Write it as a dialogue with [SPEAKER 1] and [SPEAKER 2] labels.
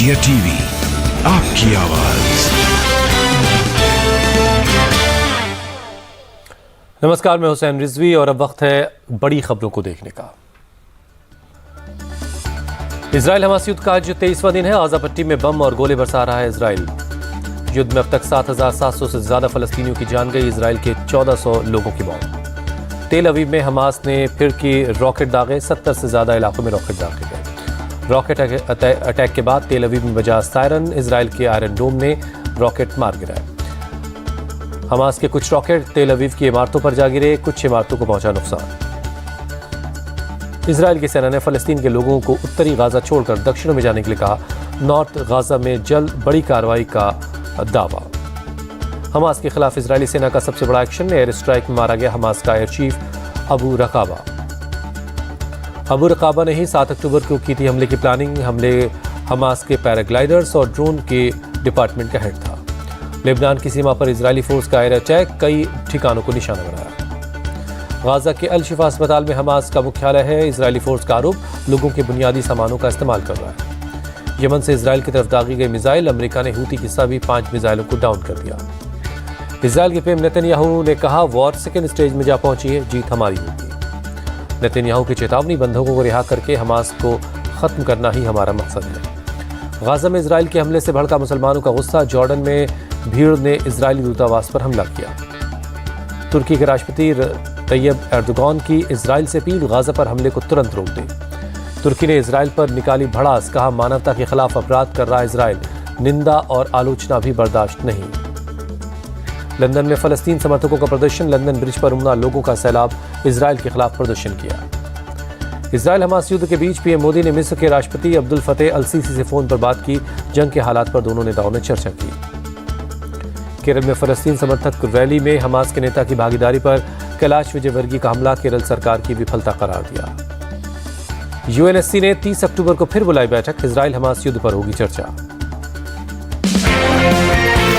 [SPEAKER 1] India TV, आपकी आवाज।
[SPEAKER 2] नमस्कार, मैं हुसैन रिजवी और अब वक्त है बड़ी खबरों को देखने का। इजराइल हमास युद्ध का आज 23वां दिन है। गाजा पट्टी में बम और गोले बरसा रहा है इजराइल। युद्ध में अब तक 7,700 से ज्यादा फलस्तीनियों की जान गई। इजराइल के 1,400 लोगों की मौत। तेल अवीव में हमास ने फिर की रॉकेट दागे। 70 से ज्यादा इलाकों में रॉकेट दागे गए। रॉकेट अटैक के बाद तेल अवीव में बजा सायरन। इजराइल के आयरन डोम ने रॉकेट मार गिराए। हमास के कुछ रॉकेट तेल अवीव की इमारतों पर जा गिरे। कुछ इमारतों को पहुंचा नुकसान। इजराइल की सेना ने फलस्तीन के लोगों को उत्तरी गाजा छोड़कर दक्षिण में जाने के लिए कहा। नॉर्थ गाजा में जल्द बड़ी कार्रवाई का दावा। हमास के खिलाफ इजरायली सेना का सबसे बड़ा एक्शन। एयर स्ट्राइक में मारा गया हमास का एयर चीफ अबू रकाबा। अबू रकाबा ने ही 7 अक्टूबर को की थी हमले की प्लानिंग। हमले हमास के पैराग्लाइडर्स और ड्रोन के डिपार्टमेंट का हेड था। लेबनान की सीमा पर इजरायली फोर्स का एयर अटैक, कई ठिकानों को निशाना बनाया। गाजा के अल शिफा अस्पताल में हमास का मुख्यालय है। इजरायली फोर्स का आरोप लोगों के बुनियादी सामानों का इस्तेमाल कर रहा है। यमन से इजराइल की तरफ दागी गई मिसाइल। अमेरिका ने हूती की सभी 5 मिसाइलों को डाउन कर दिया। इजराइल के पीएम नेतन्याहू ने कहा, वॉर सेकेंड स्टेज में जा पहुंची है, जीत हमारी होगी। नेतन्याहू की चेतावनी, बंधकों को रिहा करके हमास को खत्म करना ही हमारा मकसद है। गाजा में इजराइल के हमले से भड़का मुसलमानों का गुस्सा। जॉर्डन में भीड़ ने इजरायली दूतावास पर हमला किया। तुर्की के राष्ट्रपति तैयब एर्दोगान की इजराइल से अपील, गाजा पर हमले को तुरंत रोक दे। तुर्की ने इजराइल पर निकाली भड़ास, कहा मानवता के खिलाफ अपराध कर रहा इजराइल। निंदा और आलोचना भी बर्दाश्त नहीं। लंदन में फलस्तीन समर्थकों का प्रदर्शन। लंदन ब्रिज पर उमड़ा लोगों का सैलाब। इजराइल के खिलाफ प्रदर्शन किया। इजराइल हमास युद्ध के बीच पीएम मोदी ने मिस्र के राष्ट्रपति अब्दुल फतेह अल सीसी से फोन पर बात की। जंग के हालात पर दोनों नेताओं ने चर्चा की। केरल में फलस्तीन समर्थक रैली में हमास के नेता की भागीदारी पर कैलाश विजयवर्गीय का हमला केरल सरकार की विफलता करार दिया। यूएनएससी ने 30 अक्टूबर को फिर बुलाई बैठक। इजराइल हमास युद्ध पर होगी चर्चा।